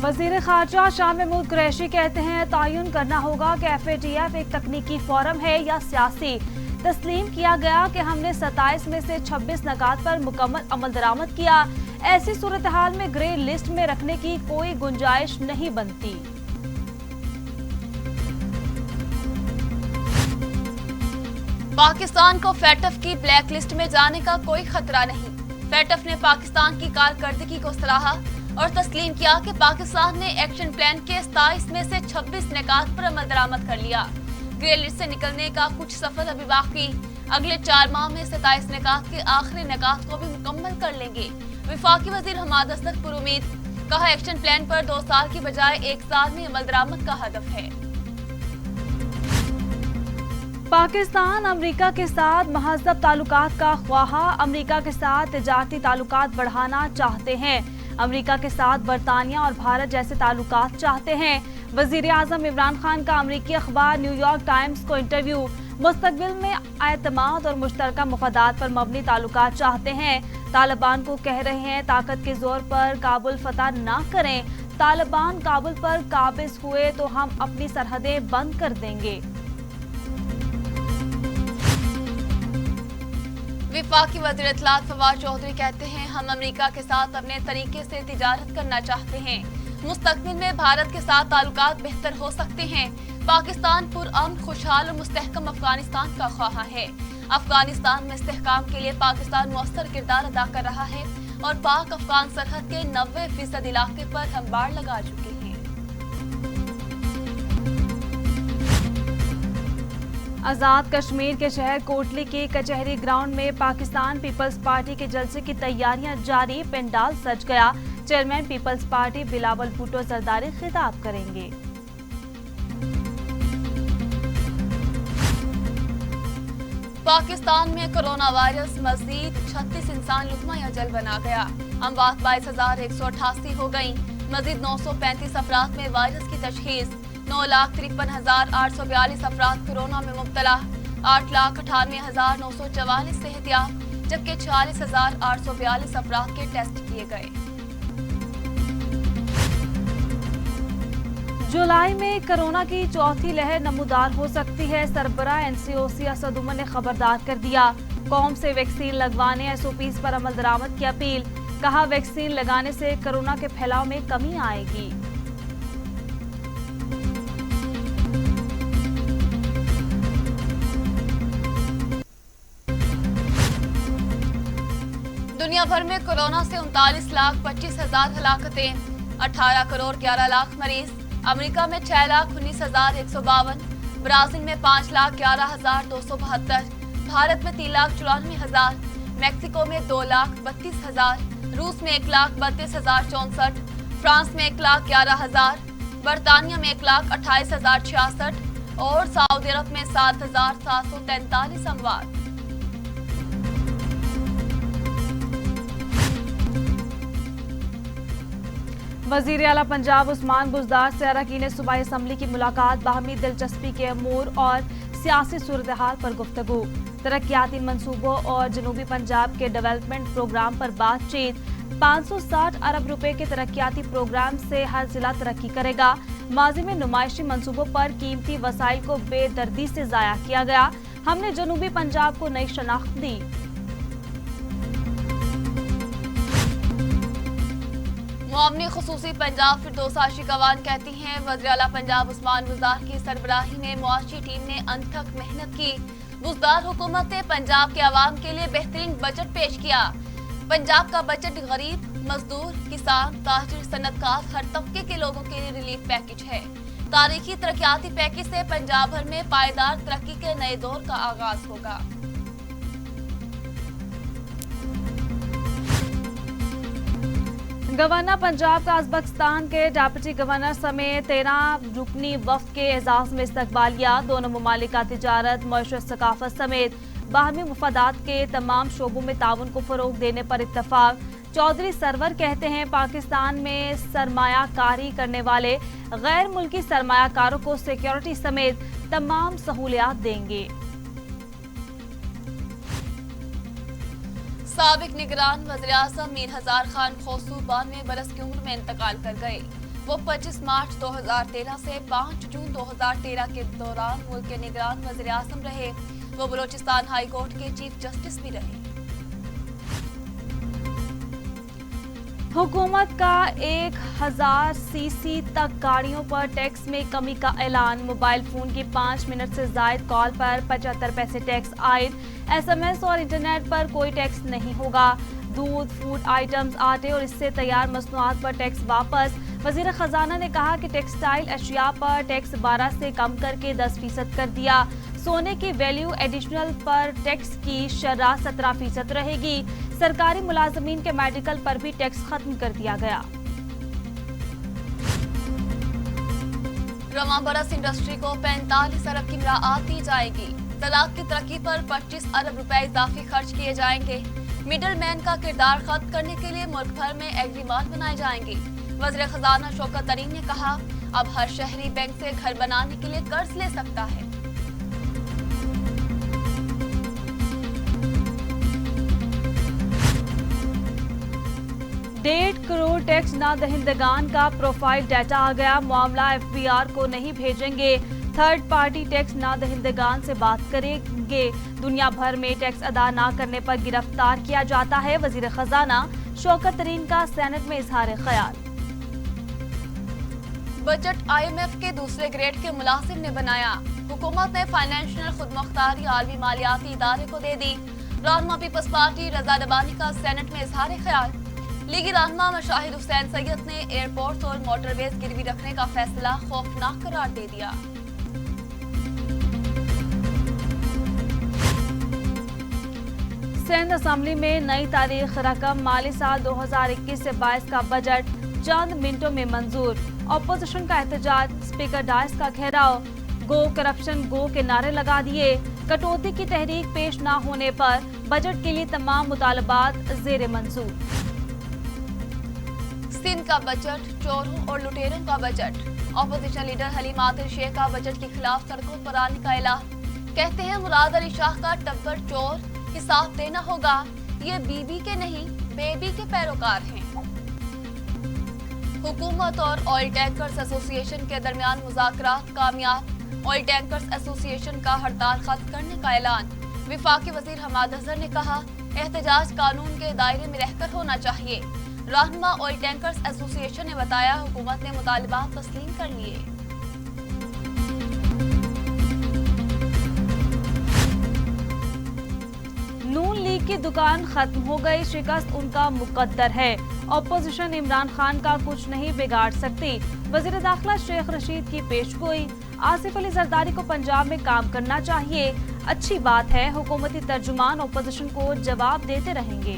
वजीर खारजा शाह महमूद कुरैशी कहते हैं तयन करना होगा कि FATF एक तकनीकी फोरम है या सियासी। तस्लीम किया गया कि हमने 27 में से 26 नकात पर मुकम्मल अमल दरामद किया। ऐसी सूरत हाल में ग्रे लिस्ट में रखने की कोई गुंजाइश नहीं बनती। पाकिस्तान को FATF की ब्लैक लिस्ट में जाने का कोई खतरा नहीं। FATF ने पाकिस्तान की कारकर्दगी को सराहा और तस्लीम किया कि पाकिस्तान ने एक्शन प्लान के 27 में से 26 निकात पर अमल दरामद कर लिया। ग्रे लिस्ट से निकलने का कुछ सफर अभी बाकी। अगले 4 माह में 27 निकात के आखिरी निकात को भी मुकम्मल कर लेंगे। वफाकी वजीर हमाद असद पुरुमीद, कहा एक्शन प्लान पर 2 साल की बजाय 1 साल में अमल दरामद का हदफ है। पाकिस्तान अमेरिका के साथ महज़ब ताल्लुकात का ख्वाहा। अमेरिका के साथ तिजारती ताल्लुकात बढ़ाना चाहते हैं। अमेरिका के साथ बरतानिया और भारत जैसे ताल्लुकात चाहते हैं। वज़ीर आज़म इमरान खान का अमेरिकी अखबार न्यूयॉर्क टाइम्स को इंटरव्यू। मुस्तकबिल में एतमाद और मुश्तरका मुफादात पर मबनी ताल्लुकात चाहते हैं। तालिबान को कह रहे हैं ताकत के जोर पर काबुल फतह ना करें। तालिबान काबुल पर काबिज हुए तो हम अपनी सरहदें बंद कर देंगे। वफाकी वज़ीर इत्तलात फवाद चौधरी कहते हैं हम अमेरिका के साथ अपने तरीके से तिजारत करना चाहते हैं। मुस्तकबिल में भारत के साथ ताल्लुकात बेहतर हो सकते हैं। पाकिस्तान पुरअमन, खुशहाल और मुस्तहकम अफगानिस्तान का ख्वाहा है। अफगानिस्तान में इस्तेहकाम के लिए पाकिस्तान मौसर किरदार अदा कर रहा है और पाक अफगान सरहद के 90% इलाके पर हम बाड़ लगा चुके हैं। आज़ाद कश्मीर के शहर कोटली के कचहरी ग्राउंड में पाकिस्तान पीपल्स पार्टी के जलसे की तैयारियां जारी। पेंडाल सज गया। चेयरमैन पीपल्स पार्टी बिलावल भुट्टो जरदारी खिताब करेंगे। पाकिस्तान में कोरोना वायरस मजीद 36 इंसान लुकमा अजल बना गया। अमवात 22,188 हो गयी। मजीद 935 अफराद में वायरस की तशखीस। 9,53,842 अफराद कोरोना में मुब्तला। 8,98,944 सेहतियाब, जबकि 46,842 अफराद के टेस्ट किए गए। जुलाई में कोरोना की चौथी लहर नमूदार हो सकती है। सरबराह NCOC असद उमर ने खबरदार कर दिया। कौम से वैक्सीन लगवाने SOPs पर अमल दरामद की अपील। कहा वैक्सीन लगाने से कोरोना के फैलाव में कमी आएगी। दुनिया भर में कोरोना से 39,25,000 हलाकतें, 18 करोड़ 11 लाख मरीज। अमेरिका में 6,19,152, ब्राजील में 5,11,272, भारत में 3,94,000, मैक्सिको में 2,32,000, रूस में 1,32,064, फ्रांस में 1,11,000, बरतानिया में 1,28,066 और सऊदी अरब में 7,743 अमवात। वज़ीर आला पंजाब उस्मान बुज़दार से अरकान सूबाई असम्बली की मुलाकात। बाहमी दिलचस्पी के अमूर और सियासी सूरत-ए-हाल पर गुफ्तगू। तरक्याती मंसूबों और जनूबी पंजाब के डेवलपमेंट प्रोग्राम पर बातचीत। 560 अरब रुपए के तरक्याती प्रोग्राम से हर जिला तरक्की करेगा। माजी में नुमाइशी मंसूबों पर कीमती वसाइल को बेदर्दी से ज़ाया किया गया। हमने जनूबी पंजाब को नई शनाख्त दी। मुआवनी खुसूसी पंजाब फिरदौसा शिकवान कहती हैं वज़ीर आला पंजाब उस्मान बुज़दार की सरबराही में मुआशी टीम ने अनथक मेहनत की। बुज़दार हुकूमत ने पंजाब के आवाम के लिए बेहतरीन बजट पेश किया। पंजाब का बजट गरीब, मजदूर, किसान, ताजिर, सनतकार हर तबके के लोगों के लिए रिलीफ पैकेज है। तारीखी तरक्याती पैकेज से पंजाब भर में पायदार तरक्की के नए दौर का आगाज होगा। गवर्नर पंजाब का उज़्बेकिस्तान के डिप्टी गवर्नर समेत 13 रुकनी वफ्द के एजाज में इस्तकबालिया। दोनों ममालिक का तिजारत, मईशत, सकाफत समेत बाहमी मुफादात के तमाम शोबों में ताउन को फरोग देने पर इत्तफाक। चौधरी सरवर कहते हैं पाकिस्तान में सरमायाकारी करने वाले गैर मुल्की सरमायाकारों को सिक्योरिटी समेत तमाम सहूलियात देंगे। साबिक निगरान वज़ीर आज़म मीर हज़ार खान खोसू 92 बरस की उम्र में इंतकाल कर गए। वो 25 मार्च 2013 से 5 जून 2013 के दौरान मुल्क के निगरान वज़ीर आज़म रहे। वो बलोचिस्तान हाई कोर्ट के चीफ जस्टिस भी रहे। हुकूमत का 1000 सीसी तक गाड़ियों पर टैक्स में कमी का ऐलान। मोबाइल फोन की 5 मिनट से जायद कॉल पर 75 पैसे टैक्स आयद। SMS और इंटरनेट पर कोई टैक्स नहीं होगा। दूध, फूड आइटम्स, आटे और इससे तैयार मसनूआत पर टैक्स वापस। वजीर खजाना ने कहा कि टेक्सटाइल अशिया पर टैक्स 12 से कम करके 10% कर दिया। सोने की वैल्यू एडिशनल पर टैक्स की शरह 17% रहेगी। सरकारी मुलाजमीन के मेडिकल पर भी टैक्स खत्म कर दिया गया। रवां बरस इंडस्ट्री को 45 अरब की मराआत दी जाएगी। तलाक की तरक्की पर 25 अरब रुपए इजाफी खर्च किए जाएंगे। मिडल मैन का किरदार खत्म करने के लिए मुल्क भर में एग्री मॉल बनाए जाएंगे। वज़ीर खजाना शौकत तरीन ने कहा, अब हर शहरी बैंक से घर बनाने के लिए कर्ज ले सकता है। डेढ़ करोड़ टैक्स ना दहिंदगान का प्रोफाइल डाटा आ गया। मामला FBR को नहीं भेजेंगे। थर्ड पार्टी टैक्स ना दहिंदगान से बात करेंगे। दुनिया भर में टैक्स अदा ना करने पर गिरफ्तार किया जाता है। वजीर खजाना शौकत तरीन का सेनेट में इजहार ख्याल। बजट IMF के दूसरे ग्रेड के मुलाजिम ने बनाया। हुकूमत ने फाइनेंशियल खुदमुख्तारी आलमी मालियाती इदारे को दे दी। रहनुमा पीपल्स पार्टी रजा दबानी का सेनेट में इजहार ख्याल। लीगी रहनुमा मशाहिद हुसैन सैयद ने एयरपोर्ट्स और मोटरवेज गिरवी रखने का फैसला खौफनाक करार दे दिया। सिंध असेंबली में नई तारीख रकम माली साल 2021 से 22 का बजट चंद मिनटों में मंजूर। अपोजिशन का एहतजाज, स्पीकर डायस का घेराव। गो करप्शन गो के नारे लगा दिए। कटौती की तहरीक पेश न होने पर बजट के लिए तमाम मुतालबात जेर मंजूर। सिंध का बजट चोरों और लुटेरों का budget. Opposition leader Haleem Adil Sheikh का बजट के खिलाफ सड़कों पर आने का ऐलान। कहते हैं मुराद अली शाह का टब्बर चोर, हिसाब देना होगा। ये बीबी के नहीं बेबी के पैरोकार हैं। हुकूमत और ऑयल टैंकर्स एसोसिएशन के दरमियान मुज़ाकरात कामयाब। ऑयल टैंकर्स एसोसिएशन का हड़ताल खत्म करने का ऐलान। विफाकी वजीर हमाद अजहर ने कहा, एहतजाज कानून के दायरे में रहकर होना चाहिए। रहनुमा ऑयल टैंकर्स एसोसिएशन ने बताया, हुकूमत ने मुतालबात तस्लीम कर लिए। नून लीग की दुकान खत्म हो गई, शिकस्त उनका मुकद्दर है। अपोजिशन इमरान खान का कुछ नहीं बिगाड़ सकती। वजीर दाखिला शेख रशीद की पेशगोई। आसिफ अली जरदारी को पंजाब में काम करना चाहिए। अच्छी बात है, हुकूमती तर्जुमान अपोजिशन को जवाब देते रहेंगे।